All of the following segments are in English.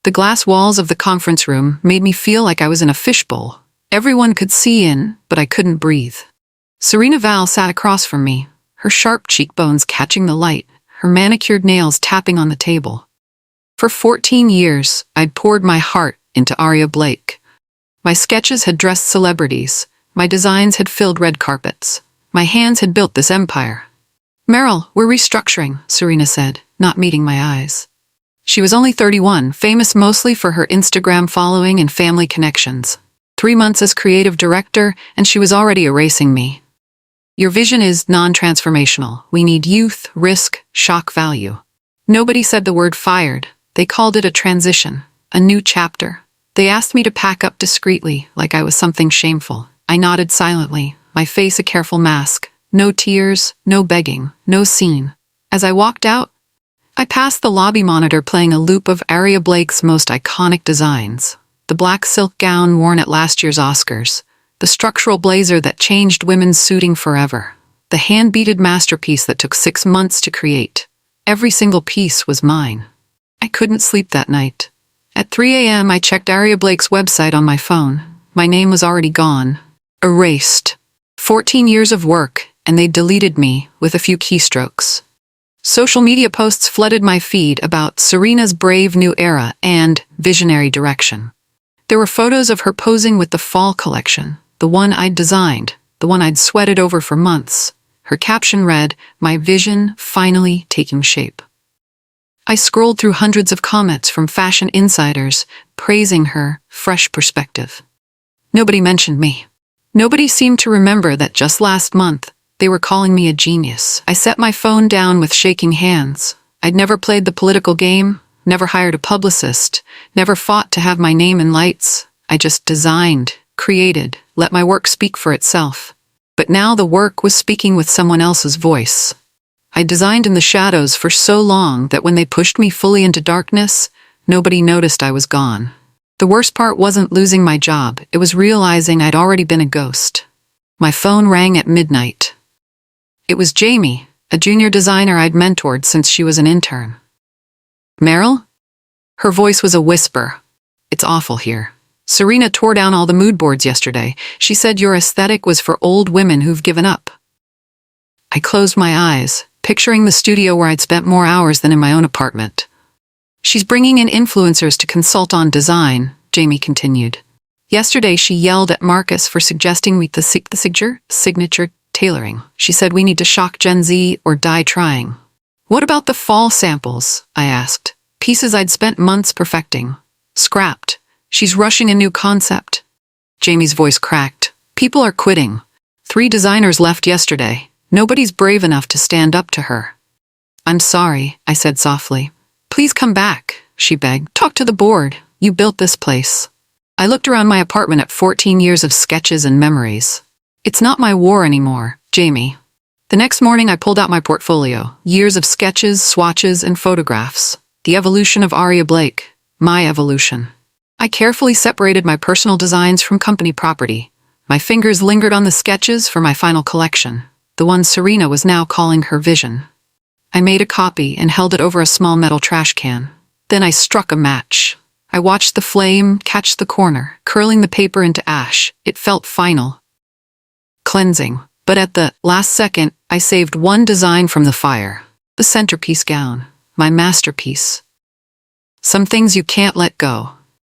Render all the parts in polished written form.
The glass walls of the conference room made me feel like I was in a fishbowl. Everyone could see in, but I couldn't breathe. Serena Val sat across from me, her sharp cheekbones catching the light, her manicured nails tapping on the table. For 14 years, I'd poured my heart into Aria Blake. My sketches had dressed celebrities. My designs had filled red carpets. My hands had built this empire. "Meryl, we're restructuring," Serena said, not meeting my eyes. She was only 31, famous mostly for her Instagram following and family connections. 3 months as creative director, and she was already erasing me. "Your vision is non-transformational. We need youth, risk, shock value." Nobody said the word fired. They called it a transition, a new chapter. They asked me to pack up discreetly, like I was something shameful. I nodded silently, my face a careful mask. No tears, no begging, no scene. As I walked out, I passed the lobby monitor playing a loop of Aria Blake's most iconic designs. The black silk gown worn at last year's Oscars. The structural blazer that changed women's suiting forever. The hand-beaded masterpiece that took 6 months to create. Every single piece was mine. I couldn't sleep that night. At 3 a.m. I checked Aria Blake's website on my phone. My name was already gone. Erased. 14 years of work, and they deleted me with a few keystrokes. Social media posts flooded my feed about Serena's brave new era and visionary direction. There were photos of her posing with the fall collection, the one I'd designed, the one I'd sweated over for months. Her caption read, "My vision finally taking shape." I scrolled through hundreds of comments from fashion insiders, praising her fresh perspective. Nobody mentioned me. Nobody seemed to remember that just last month, they were calling me a genius. I set my phone down with shaking hands. I'd never played the political game, never hired a publicist, never fought to have my name in lights. I just designed, created, let my work speak for itself. But now the work was speaking with someone else's voice. I designed in the shadows for so long that when they pushed me fully into darkness, nobody noticed I was gone. The worst part wasn't losing my job, it was realizing I'd already been a ghost. My phone rang at midnight. It was Jamie, a junior designer I'd mentored since she was an intern. "Meryl?" Her voice was a whisper. "It's awful here. Serena tore down all the mood boards yesterday. She said your aesthetic was for old women who've given up." I closed my eyes, picturing the studio where I'd spent more hours than in my own apartment. "She's bringing in influencers to consult on design," Jamie continued. "Yesterday she yelled at Marcus for suggesting the signature tailoring. She said we need to shock Gen Z or die trying." "What about the fall samples?" I asked. "Pieces I'd spent months perfecting. Scrapped. She's rushing a new concept." Jamie's voice cracked. "People are quitting. 3 designers left yesterday. Nobody's brave enough to stand up to her." "I'm sorry," I said softly. "Please come back," she begged. "Talk to the board. You built this place." I looked around my apartment at 14 years of sketches and memories. "It's not my war anymore, Jamie." The next morning I pulled out my portfolio. Years of sketches, swatches, and photographs. The evolution of Aria Blake. My evolution. I carefully separated my personal designs from company property. My fingers lingered on the sketches for my final collection, the one Serena was now calling her vision. I made a copy and held it over a small metal trash can. Then I struck a match. I watched the flame catch the corner, curling the paper into ash. It felt final. Cleansing. But at the last second, I saved one design from the fire. The centerpiece gown. My masterpiece. Some things you can't let go.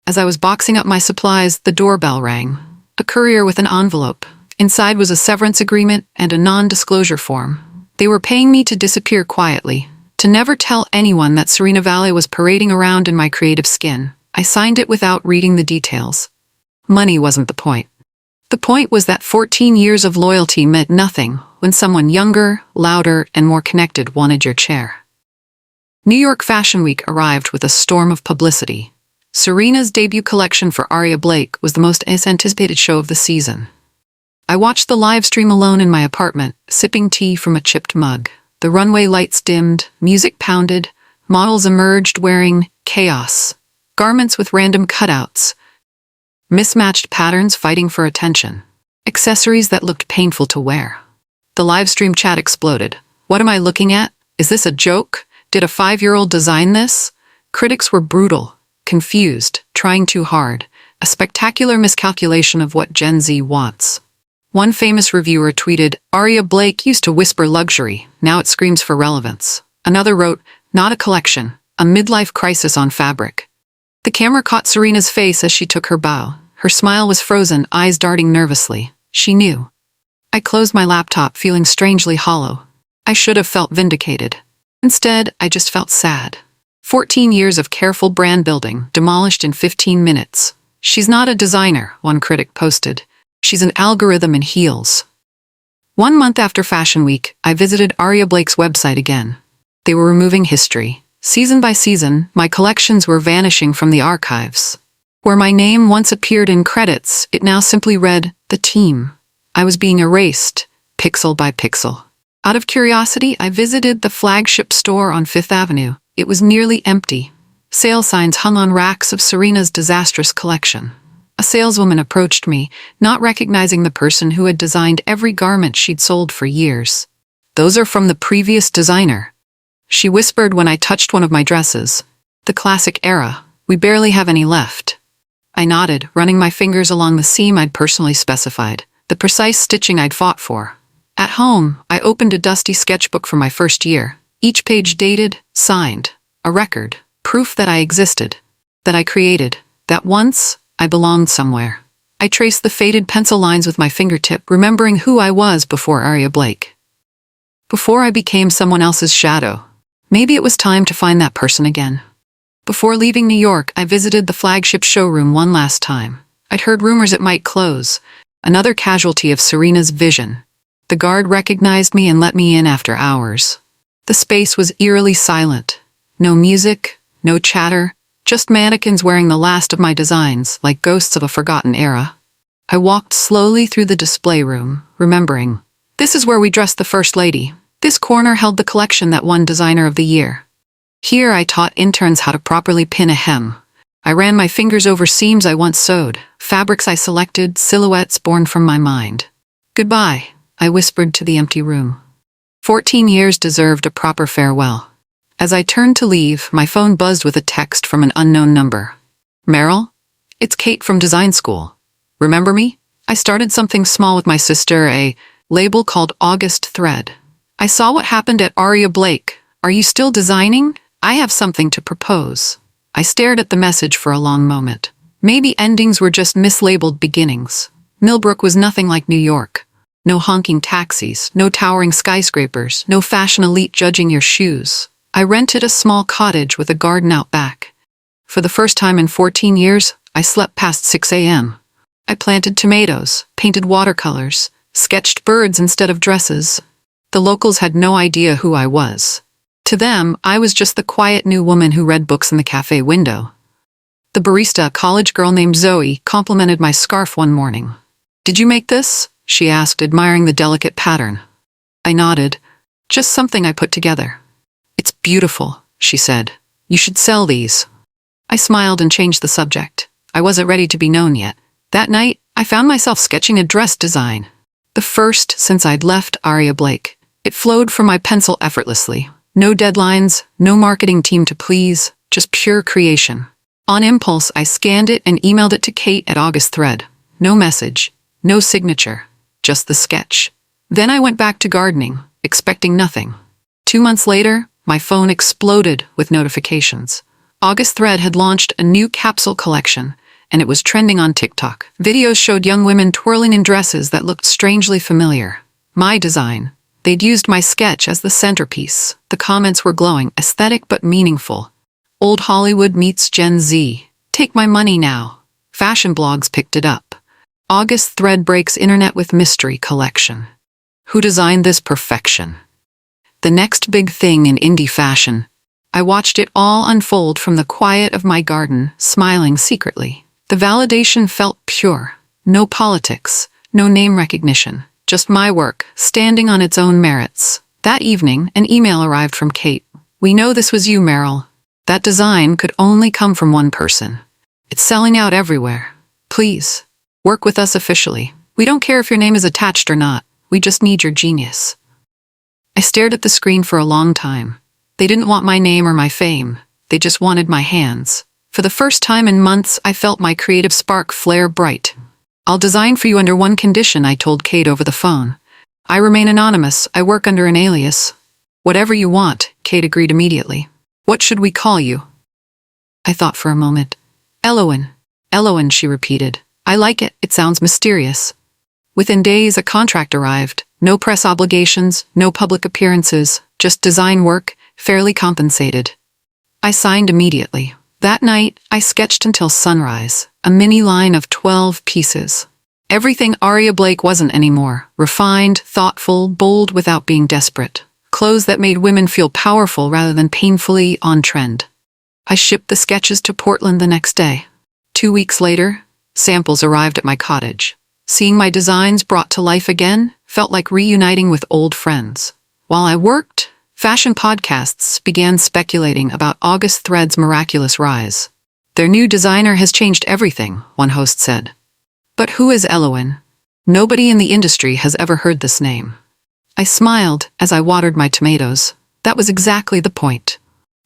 As I was boxing up my supplies, the doorbell rang. A courier with an envelope. Inside was a severance agreement and a non-disclosure form. They were paying me to disappear quietly, to never tell anyone that Serena Valley was parading around in my creative skin. I signed it without reading the details. Money wasn't the point. The point was that 14 years of loyalty meant nothing when someone younger, louder, and more connected wanted your chair. New York Fashion Week arrived with a storm of publicity. Serena's debut collection for Aria Blake was the most anticipated show of the season. I watched the live stream alone in my apartment, sipping tea from a chipped mug. The runway lights dimmed, music pounded, models emerged wearing chaos, garments with random cutouts, mismatched patterns fighting for attention, accessories that looked painful to wear. The live stream chat exploded. "What am I looking at? Is this a joke? Did a 5-year-old design this?" Critics were brutal. confused, trying too hard, a spectacular miscalculation of what Gen Z wants. One famous reviewer tweeted, "Aria Blake used to whisper luxury, now it screams for relevance." Another wrote, "Not a collection, a midlife crisis on fabric." The camera caught Serena's face as she took her bow. Her smile was frozen, eyes darting nervously. She knew. I closed my laptop, feeling strangely hollow. I should have felt vindicated. Instead, I just felt sad. 14 years of careful brand building, demolished in 15 minutes. "She's not a designer," one critic posted. "She's an algorithm in heels." 1 month after Fashion Week, I visited Aria Blake's website again. They were removing history. Season by season, my collections were vanishing from the archives. Where my name once appeared in credits, it now simply read, "The Team." I was being erased, pixel by pixel. Out of curiosity, I visited the flagship store on Fifth Avenue. It was nearly empty. Sale signs hung on racks of Serena's disastrous collection. A saleswoman approached me, not recognizing the person who had designed every garment she'd sold for years. "Those are from the previous designer," she whispered when I touched one of my dresses. "The classic era. We barely have any left." I nodded, running my fingers along the seam I'd personally specified, the precise stitching I'd fought for. At home, I opened a dusty sketchbook from my first year, each page dated, signed, a record, proof that I existed, that I created, that once I belonged somewhere. I traced the faded pencil lines with my fingertip, remembering who I was before Aria Blake. Before I became someone else's shadow. Maybe it was time to find that person again. Before leaving New York, I visited the flagship showroom one last time. I'd heard rumors it might close, another casualty of Serena's vision. The guard recognized me and let me in after hours. The space was eerily silent. No music, no chatter, just mannequins wearing the last of my designs, like ghosts of a forgotten era. I walked slowly through the display room, remembering, this is where we dressed the First Lady. This corner held the collection that won Designer of the Year. Here I taught interns how to properly pin a hem. I ran my fingers over seams I once sewed, fabrics I selected, silhouettes born from my mind. "Goodbye," I whispered to the empty room. 14 years deserved a proper farewell. As I turned to leave, my phone buzzed with a text from an unknown number. "Meryl? It's Kate from design school. Remember me? I started something small with my sister, a label called August Thread. I saw what happened at Aria Blake. Are you still designing? I have something to propose." I stared at the message for a long moment. Maybe endings were just mislabeled beginnings. Millbrook was nothing like New York. No honking taxis, no towering skyscrapers, no fashion elite judging your shoes. I rented a small cottage with a garden out back. For the first time in 14 years, I slept past 6 a.m. I planted tomatoes, painted watercolors, sketched birds instead of dresses. The locals had no idea who I was. To them, I was just the quiet new woman who read books in the cafe window. The barista, a college girl named Zoe, complimented my scarf one morning. "Did you make this?" she asked, admiring the delicate pattern. I nodded. "Just something I put together." "It's beautiful," she said. "You should sell these." I smiled and changed the subject. I wasn't ready to be known yet. That night, I found myself sketching a dress design. The first since I'd left Aria Blake. It flowed from my pencil effortlessly. No deadlines, no marketing team to please, just pure creation. On impulse, I scanned it and emailed it to Kate at August Thread. No message, no signature, just the sketch. Then I went back to gardening, expecting nothing. 2 months later, my phone exploded with notifications. August Thread had launched a new capsule collection, and it was trending on TikTok. Videos showed young women twirling in dresses that looked strangely familiar. My design. They'd used my sketch as the centerpiece. The comments were glowing, aesthetic but meaningful. Old Hollywood meets Gen Z. Take my money now. Fashion blogs picked it up. August Thread breaks internet with mystery collection. Who designed this perfection? The next big thing in indie fashion. I watched it all unfold from the quiet of my garden, smiling secretly. The validation felt pure. No politics, no name recognition. Just my work, standing on its own merits. That evening, an email arrived from Kate. "We know this was you, Meryl. That design could only come from one person. It's selling out everywhere. Please, work with us officially. We don't care if your name is attached or not. We just need your genius." I stared at the screen for a long time. They didn't want my name or my fame. They just wanted my hands. For the first time in months, I felt my creative spark flare bright. "I'll design for you under one condition," I told Kate over the phone. "I remain anonymous. I work under an alias." "Whatever you want," Kate agreed immediately. "What should we call you?" I thought for a moment. "Eloan." "Eloan," she repeated. "I like it. It sounds mysterious." Within days, a contract arrived. No press obligations, no public appearances, just design work, fairly compensated. I signed immediately. That night, I sketched until sunrise, a mini line of 12 pieces. Everything Aria Blake wasn't anymore. Refined, thoughtful, bold without being desperate. Clothes that made women feel powerful rather than painfully on trend. I shipped the sketches to Portland the next day. 2 weeks later, samples arrived at my cottage. Seeing my designs brought to life again felt like reuniting with old friends. While I worked, fashion podcasts began speculating about August Thread's miraculous rise. "Their new designer has changed everything," one host said. "But who is Eloan? Nobody in the industry has ever heard this name." I smiled as I watered my tomatoes. That was exactly the point.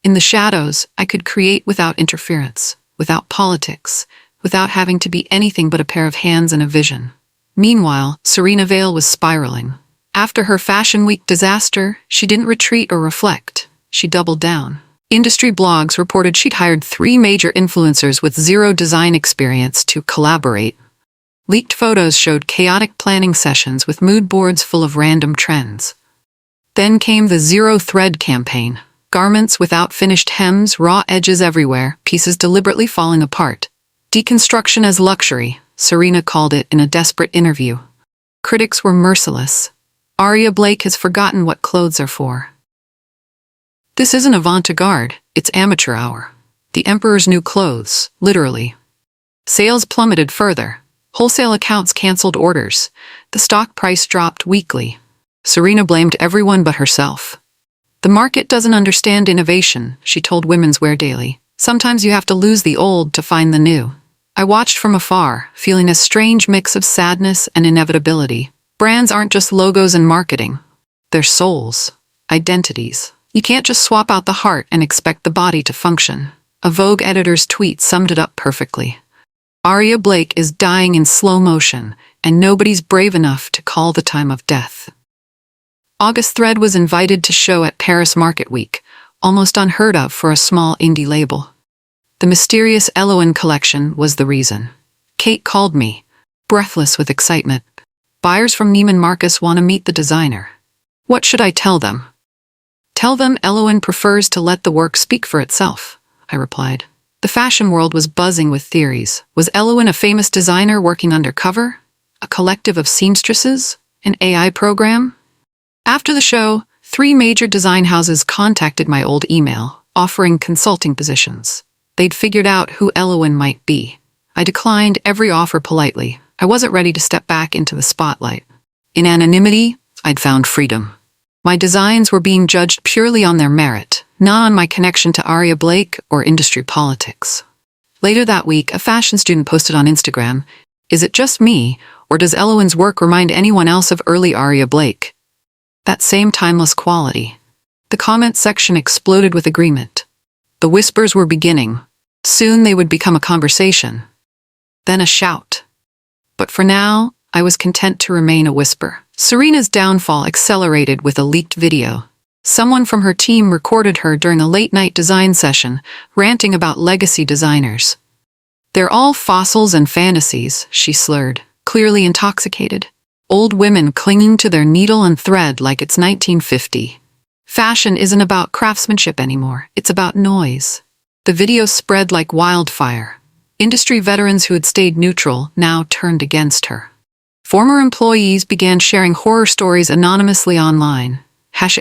In the shadows, I could create without interference, without politics, without having to be anything but a pair of hands and a vision. Meanwhile, Serena Vale was spiraling. After her Fashion Week disaster, she didn't retreat or reflect. She doubled down. Industry blogs reported she'd hired 3 major influencers with zero design experience to collaborate. Leaked photos showed chaotic planning sessions with mood boards full of random trends. Then came the Zero Thread campaign. Garments without finished hems, raw edges everywhere, pieces deliberately falling apart. "Deconstruction as luxury," Serena called it in a desperate interview. Critics were merciless. "Aria Blake has forgotten what clothes are for." This isn't avant-garde, it's amateur hour. The emperor's new clothes, literally. Sales plummeted further. Wholesale accounts canceled orders. The stock price dropped weekly. Serena blamed everyone but herself. "The market doesn't understand innovation," she told Women's Wear Daily. "Sometimes you have to lose the old to find the new." I watched from afar, feeling a strange mix of sadness and inevitability. Brands aren't just logos and marketing. They're souls, identities. You can't just swap out the heart and expect the body to function. A Vogue editor's tweet summed it up perfectly. "Aria Blake is dying in slow motion, and nobody's brave enough to call the time of death." August Thread was invited to show at Paris Market Week, almost unheard of for a small indie label. The mysterious Eloan collection was the reason. Kate called me, breathless with excitement. "Buyers from Neiman Marcus want to meet the designer." "What should I tell them?" "Tell them Eloan prefers to let the work speak for itself," I replied. The fashion world was buzzing with theories. Was Eloan a famous designer working undercover? A collective of seamstresses? An AI program? After the show, 3 major design houses contacted my old email, offering consulting positions. They'd figured out who Eloan might be. I declined every offer politely. I wasn't ready to step back into the spotlight. In anonymity, I'd found freedom. My designs were being judged purely on their merit, not on my connection to Aria Blake or industry politics. Later that week, a fashion student posted on Instagram, "Is it just me, or does Eloan's work remind anyone else of early Aria Blake?" That same timeless quality. The comment section exploded with agreement. The whispers were beginning. Soon they would become a conversation. Then a shout. But for now, I was content to remain a whisper. Serena's downfall accelerated with a leaked video. Someone from her team recorded her during a late-night design session, ranting about legacy designers. "They're all fossils and fantasies," she slurred, clearly intoxicated. "Old women clinging to their needle and thread like it's 1950. Fashion isn't about craftsmanship anymore, it's about noise." The video spread like wildfire. Industry veterans who had stayed neutral now turned against her. Former employees began sharing horror stories anonymously online.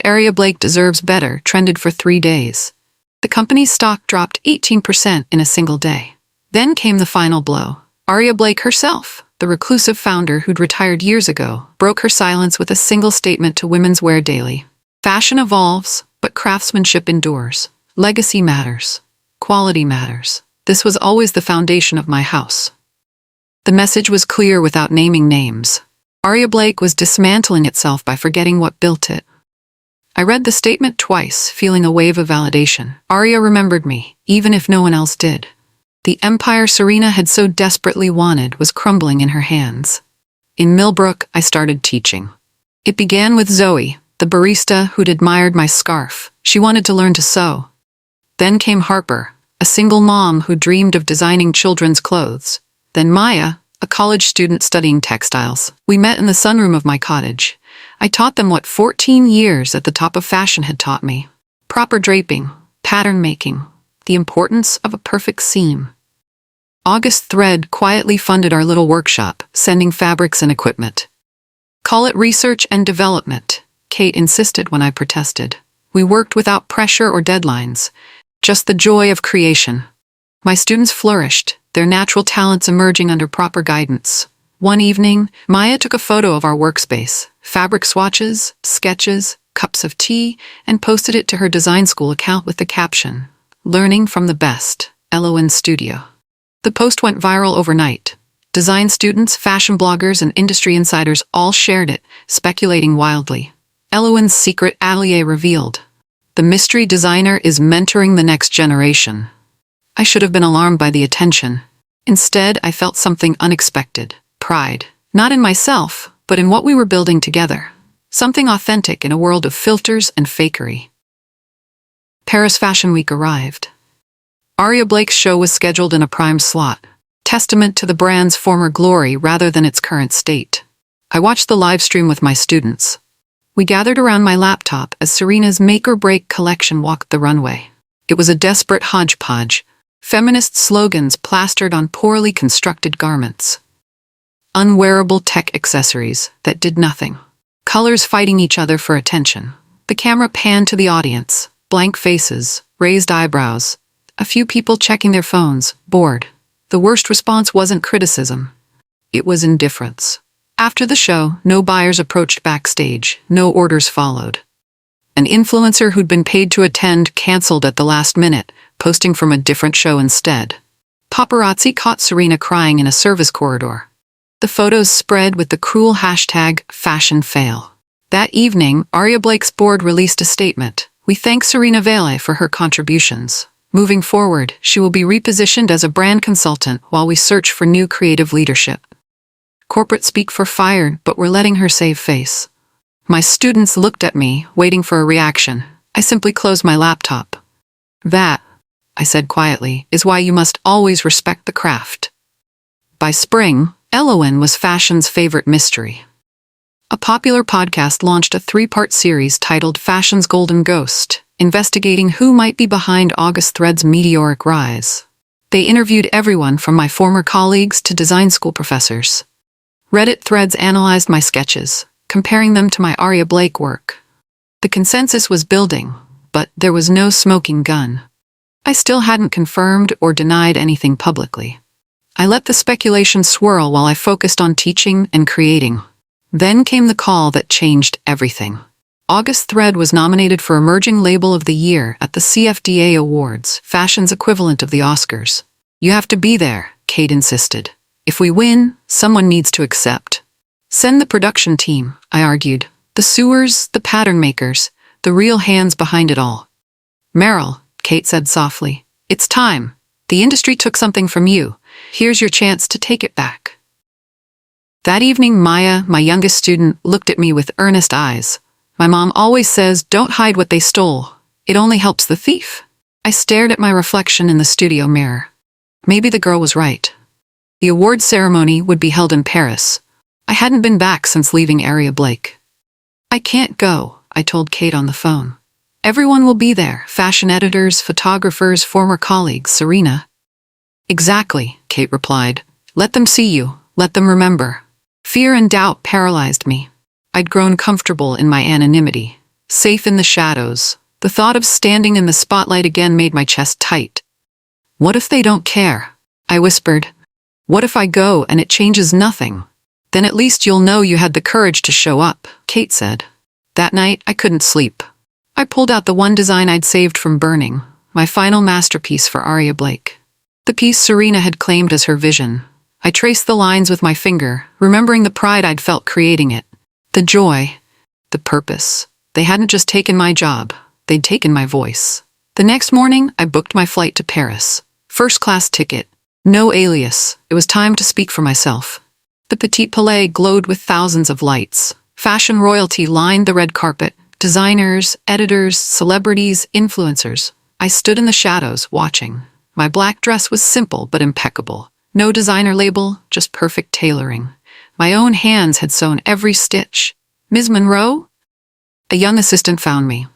"Aria Blake deserves better" trended for 3 days. The company's stock dropped 18% in a single day. Then came the final blow. Aria Blake herself, the reclusive founder who'd retired years ago, broke her silence with a single statement to Women's Wear Daily. "Fashion evolves, but craftsmanship endures. Legacy matters. Quality matters. This was always the foundation of my house." The message was clear without naming names. Aria Blake was dismantling itself by forgetting what built it. I read the statement twice, feeling a wave of validation. Aria remembered me, even if no one else did. The empire Serena had so desperately wanted was crumbling in her hands. In Millbrook, I started teaching. It began with Zoe, the barista who'd admired my scarf. She wanted to learn to sew. Then came Harper, a single mom who dreamed of designing children's clothes. Then Maya, a college student studying textiles. We met in the sunroom of my cottage. I taught them what 14 years at the top of fashion had taught me. Proper draping, pattern making, the importance of a perfect seam. August Thread quietly funded our little workshop, sending fabrics and equipment. Call it research and development, Kate insisted when I protested. We worked without pressure or deadlines, just the joy of creation. My students flourished, their natural talents emerging under proper guidance. One evening, Maya took a photo of our workspace, fabric swatches, sketches, cups of tea, and posted it to her design school account with the caption, "Learning from the best, Eloan Studio." The post went viral overnight. Design students, fashion bloggers, and industry insiders all shared it, speculating wildly. Eloan's secret atelier revealed. The mystery designer is mentoring the next generation. I should have been alarmed by the attention. Instead, I felt something unexpected. Pride. Not in myself, but in what we were building together. Something authentic in a world of filters and fakery. Paris Fashion Week arrived. Aria Blake's show was scheduled in a prime slot, testament to the brand's former glory rather than its current state. I watched the live stream with my students. We gathered around my laptop as Serena's make-or-break collection walked the runway. It was a desperate hodgepodge, feminist slogans plastered on poorly constructed garments. Unwearable tech accessories that did nothing. Colors fighting each other for attention. The camera panned to the audience. Blank faces, raised eyebrows. A few people checking their phones, bored. The worst response wasn't criticism. It was indifference. After the show, no buyers approached backstage, no orders followed. An influencer who'd been paid to attend canceled at the last minute, posting from a different show instead. Paparazzi caught Serena crying in a service corridor. The photos spread with the cruel hashtag #FashionFail. That evening, Aria Blake's board released a statement. We thank Serena Vele for her contributions. Moving forward, she will be repositioned as a brand consultant while we search for new creative leadership. Corporate speak for fired, but we're letting her save face. My students looked at me, waiting for a reaction. I simply closed my laptop. That, I said quietly, is why you must always respect the craft. By spring, Eloan was fashion's favorite mystery. A popular podcast launched a 3-part series titled Fashion's Golden Ghost, investigating who might be behind August Thread's meteoric rise. They interviewed everyone from my former colleagues to design school professors. Reddit threads analyzed my sketches, comparing them to my Aria Blake work. The consensus was building, but there was no smoking gun. I still hadn't confirmed or denied anything publicly. I let the speculation swirl while I focused on teaching and creating. Then came the call that changed everything. August Thread was nominated for Emerging Label of the Year at the CFDA Awards, fashion's equivalent of the Oscars. You have to be there, Kate insisted. If we win, someone needs to accept. Send the production team, I argued. The sewers, the pattern makers, the real hands behind it all. Meryl, Kate said softly, it's time. The industry took something from you. Here's your chance to take it back. That evening, Maya, my youngest student, looked at me with earnest eyes. My mom always says, don't hide what they stole. It only helps the thief. I stared at my reflection in the studio mirror. Maybe the girl was right. The awards ceremony would be held in Paris. I hadn't been back since leaving Aria Blake. I can't go, I told Kate on the phone. Everyone will be there, fashion editors, photographers, former colleagues, Serena. Exactly, Kate replied. Let them see you, let them remember. Fear and doubt paralyzed me. I'd grown comfortable in my anonymity, safe in the shadows. The thought of standing in the spotlight again made my chest tight. What if they don't care? I whispered. What if I go and it changes nothing? Then at least you'll know you had the courage to show up, Kate said. That night, I couldn't sleep. I pulled out the one design I'd saved from burning, my final masterpiece for Aria Blake. The piece Serena had claimed as her vision. I traced the lines with my finger, remembering the pride I'd felt creating it. The joy, the purpose. They hadn't just taken my job, they'd taken my voice. The next morning, I booked my flight to Paris. First-class ticket, No alias. It was time to speak for myself. The Petit Palais glowed with thousands of lights. Fashion royalty lined the red carpet. Designers, editors, celebrities, influencers. I stood in the shadows, watching. My black dress was simple but impeccable. No designer label, just perfect tailoring. My own hands had sewn every stitch. Ms. Monroe? A young assistant found me.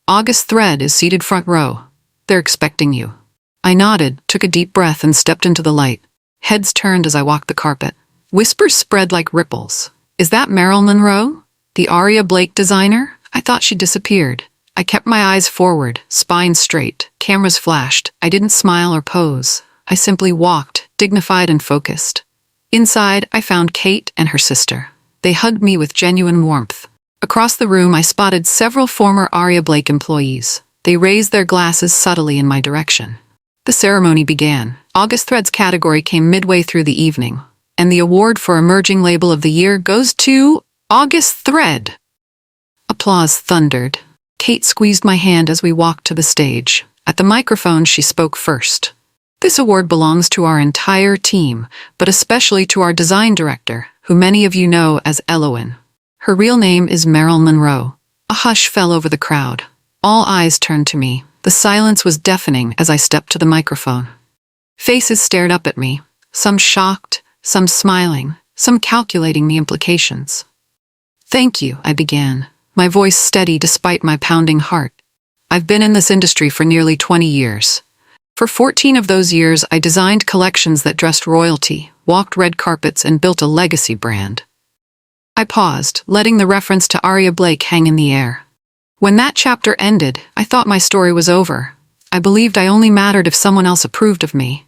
August Thread is seated front row. They're expecting you. I nodded, took a deep breath, and stepped into the light. Heads turned as I walked the carpet. Whispers spread like ripples. Is that Marilyn Monroe? The Aria Blake designer? I thought she'd disappeared. I kept my eyes forward, spine straight. Cameras flashed. I didn't smile or pose. I simply walked, dignified and focused. Inside, I found Kate and her sister. They hugged me with genuine warmth. Across the room, I spotted several former Aria Blake employees. They raised their glasses subtly in my direction. The ceremony began. August Thread's category came midway through the evening, and the award for Emerging Label of the Year goes to August Thread. Applause thundered. Kate squeezed my hand as we walked to the stage. At the microphone, she spoke first. This award belongs to our entire team, but especially to our design director, who many of you know as Eloan. Her real name is Marilyn Monroe. A hush fell over the crowd. All eyes turned to me. The silence was deafening as I stepped to the microphone. Faces stared up at me, some shocked, some smiling, some calculating the implications. "Thank you," I began, my voice steady despite my pounding heart. "I've been in this industry for nearly 20 years. For 14 of those years, I designed collections that dressed royalty, walked red carpets, and built a legacy brand." I paused, letting the reference to Aria Blake hang in the air. When that chapter ended, I thought my story was over. I believed I only mattered if someone else approved of me,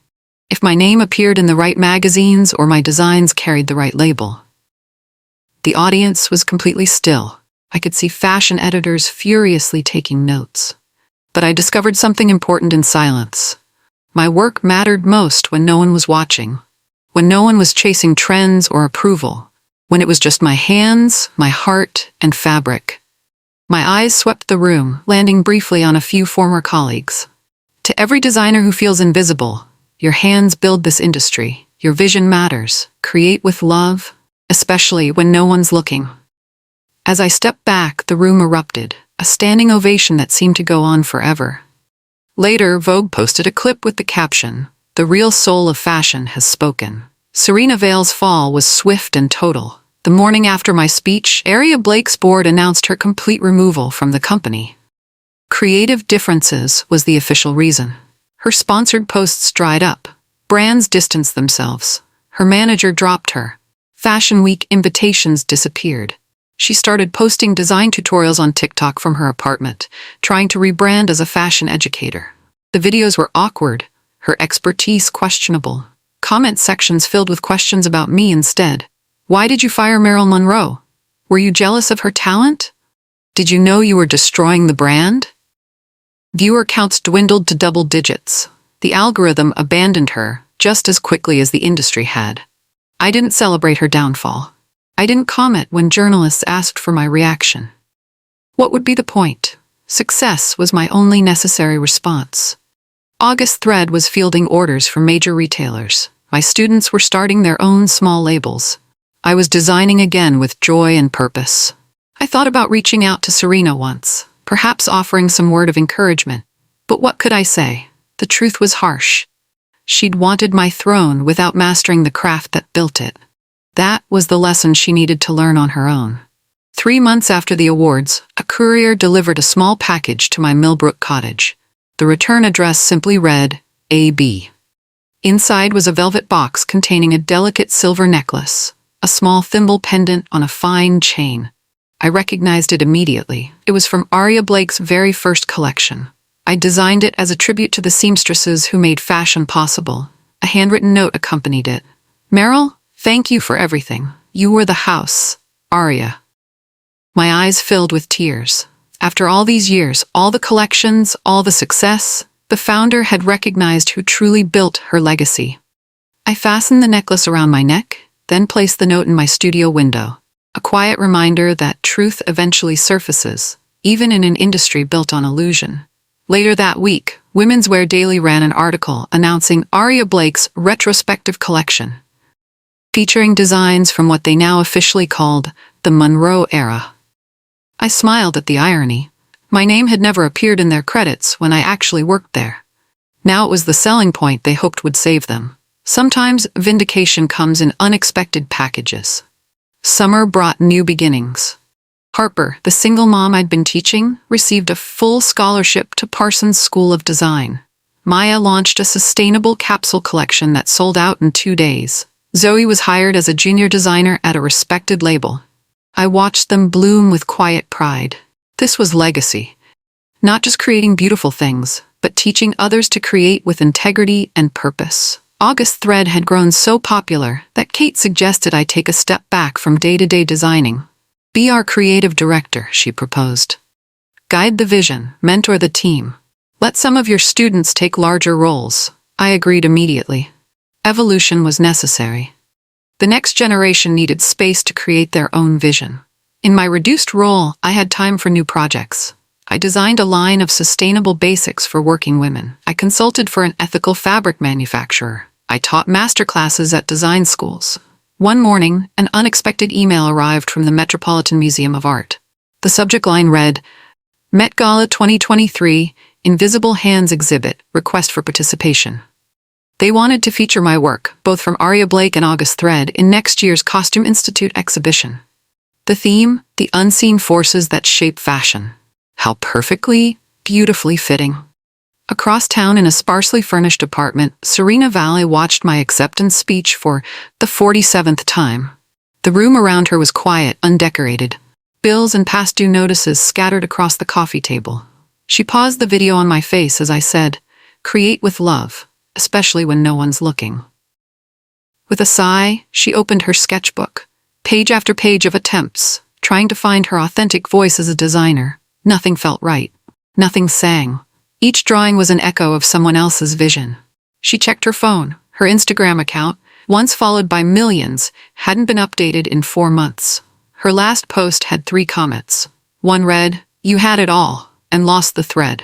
if my name appeared in the right magazines or my designs carried the right label. The audience was completely still. I could see fashion editors furiously taking notes. But I discovered something important in silence. My work mattered most when no one was watching, when no one was chasing trends or approval, when it was just my hands, my heart, and fabric. My eyes swept the room, landing briefly on a few former colleagues. To every designer who feels invisible, your hands build this industry. Your vision matters. Create with love, especially when no one's looking. As I stepped back, the room erupted, a standing ovation that seemed to go on forever. Later, Vogue posted a clip with the caption, "The real soul of fashion has spoken." Serena Vale's fall was swift and total. The morning after my speech, Aria Blake's board announced her complete removal from the company. Creative differences was the official reason. Her sponsored posts dried up. Brands distanced themselves. Her manager dropped her. Fashion Week invitations disappeared. She started posting design tutorials on TikTok from her apartment, trying to rebrand as a fashion educator. The videos were awkward, her expertise questionable. Comment sections filled with questions about me instead. Why did you fire Marilyn Monroe? Were you jealous of her talent? Did you know you were destroying the brand? Viewer counts dwindled to double digits. The algorithm abandoned her just as quickly as the industry had. I didn't celebrate her downfall. I didn't comment when journalists asked for my reaction. What would be the point? Success was my only necessary response. August Thread was fielding orders from major retailers. My students were starting their own small labels. I was designing again with joy and purpose. I thought about reaching out to Serena once, perhaps offering some word of encouragement. But what could I say? The truth was harsh. She'd wanted my throne without mastering the craft that built it. That was the lesson she needed to learn on her own. 3 months after the awards, a courier delivered a small package to my Millbrook cottage. The return address simply read, AB. Inside was a velvet box containing a delicate silver necklace, a small thimble pendant on a fine chain. I recognized it immediately. It was from Aria Blake's very first collection. I designed it as a tribute to the seamstresses who made fashion possible. A handwritten note accompanied it. "Meryl, thank you for everything. You were the house, Aria." My eyes filled with tears. After all these years, all the collections, all the success, the founder had recognized who truly built her legacy. I fastened the necklace around my neck, then placed the note in my studio window, a quiet reminder that truth eventually surfaces, even in an industry built on illusion. Later that week, Women's Wear Daily ran an article announcing Aria Blake's retrospective collection, featuring designs from what they now officially called the Monroe era. I smiled at the irony. My name had never appeared in their credits when I actually worked there. Now it was the selling point they hoped would save them. Sometimes vindication comes in unexpected packages. Summer brought new beginnings. Harper, the single mom I'd been teaching, received a full scholarship to Parsons School of Design. Maya launched a sustainable capsule collection that sold out in 2 days. Zoe was hired as a junior designer at a respected label. I watched them bloom with quiet pride. This was legacy. Not just creating beautiful things, but teaching others to create with integrity and purpose. August Thread had grown so popular that Kate suggested I take a step back from day-to-day designing. Be our creative director, she proposed. Guide the vision, mentor the team. Let some of your students take larger roles. I agreed immediately. Evolution was necessary. The next generation needed space to create their own vision. In my reduced role, I had time for new projects. I designed a line of sustainable basics for working women. I consulted for an ethical fabric manufacturer. I taught masterclasses at design schools. One morning, an unexpected email arrived from the Metropolitan Museum of Art. The subject line read, Met Gala 2023, Invisible Hands Exhibit, Request for Participation. They wanted to feature my work, both from Aria Blake and August Thread, in next year's Costume Institute exhibition. The theme, the unseen forces that shape fashion. How perfectly, beautifully fitting. Across town in a sparsely furnished apartment, Serena Valley watched my acceptance speech for the 47th time. The room around her was quiet, undecorated. Bills and past due notices scattered across the coffee table. She paused the video on my face as I said, "Create with love, especially when no one's looking." With a sigh, she opened her sketchbook. Page after page of attempts, trying to find her authentic voice as a designer. Nothing felt right. Nothing sang. Each drawing was an echo of someone else's vision. She checked her phone. Her Instagram account, once followed by millions, hadn't been updated in 4 months. Her last post had 3 comments. One read, "You had it all, and lost the thread."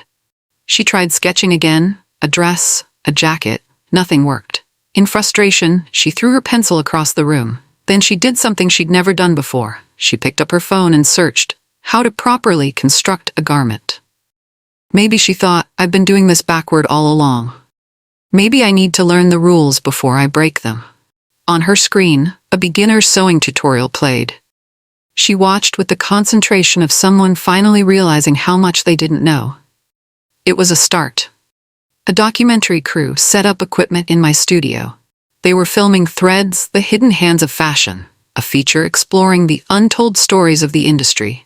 She tried sketching again, a dress, a jacket. Nothing worked. In frustration, she threw her pencil across the room. Then she did something she'd never done before. She picked up her phone and searched how to properly construct a garment. Maybe she thought, I've been doing this backward all along. Maybe I need to learn the rules before I break them. On her screen, a beginner's sewing tutorial played. She watched with the concentration of someone finally realizing how much they didn't know. It was a start. A documentary crew set up equipment in my studio. They were filming Threads, the Hidden Hands of Fashion, a feature exploring the untold stories of the industry.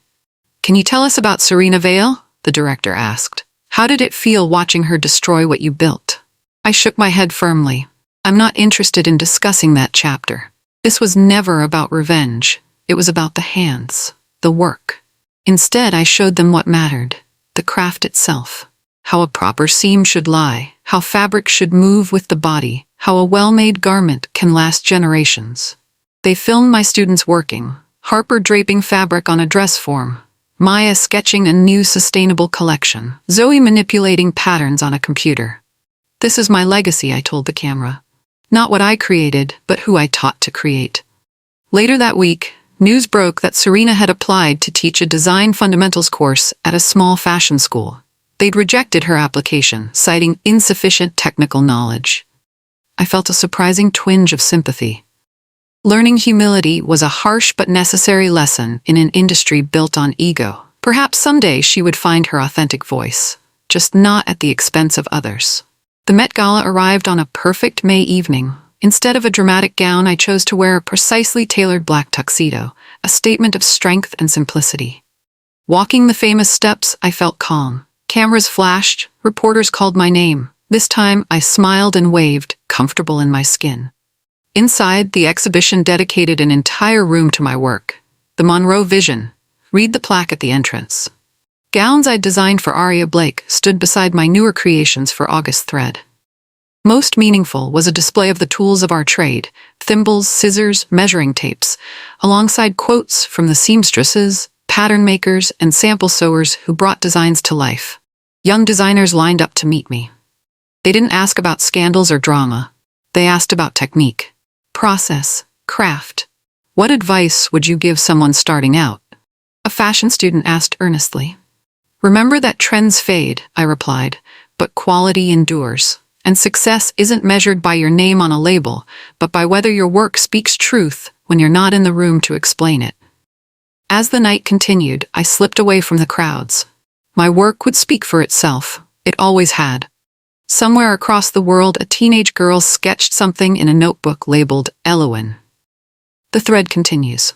Can you tell us about Serena Vale? The director asked. How did it feel watching her destroy what you built? I shook my head firmly. I'm not interested in discussing that chapter. This was never about revenge. It was about the hands, the work. Instead, I showed them what mattered, the craft itself. How a proper seam should lie, how fabric should move with the body, how a well-made garment can last generations. They filmed my students working, Harper draping fabric on a dress form, Maya sketching a new sustainable collection, Zoe manipulating patterns on a computer. This is my legacy, I told the camera. Not what I created, but who I taught to create. Later that week, news broke that Serena had applied to teach a design fundamentals course at a small fashion school. They'd rejected her application, citing insufficient technical knowledge. I felt a surprising twinge of sympathy. Learning humility was a harsh but necessary lesson in an industry built on ego. Perhaps someday she would find her authentic voice, just not at the expense of others. The Met Gala arrived on a perfect May evening. Instead of a dramatic gown, I chose to wear a precisely tailored black tuxedo, a statement of strength and simplicity. Walking the famous steps, I felt calm. Cameras flashed, reporters called my name. This time, I smiled and waved, comfortable in my skin. Inside, the exhibition dedicated an entire room to my work. The Monroe Vision. Read the plaque at the entrance. Gowns I'd designed for Aria Blake stood beside my newer creations for August Thread. Most meaningful was a display of the tools of our trade, thimbles, scissors, measuring tapes, alongside quotes from the seamstresses, pattern makers, and sample sewers who brought designs to life. Young designers lined up to meet me. They didn't ask about scandals or drama. They asked about technique, process, craft. What advice would you give someone starting out? A fashion student asked earnestly. Remember that trends fade, I replied, but quality endures. And success isn't measured by your name on a label, but by whether your work speaks truth when you're not in the room to explain it. As the night continued, I slipped away from the crowds. My work would speak for itself. It always had. Somewhere across the world, a teenage girl sketched something in a notebook labeled Eloan. The thread continues.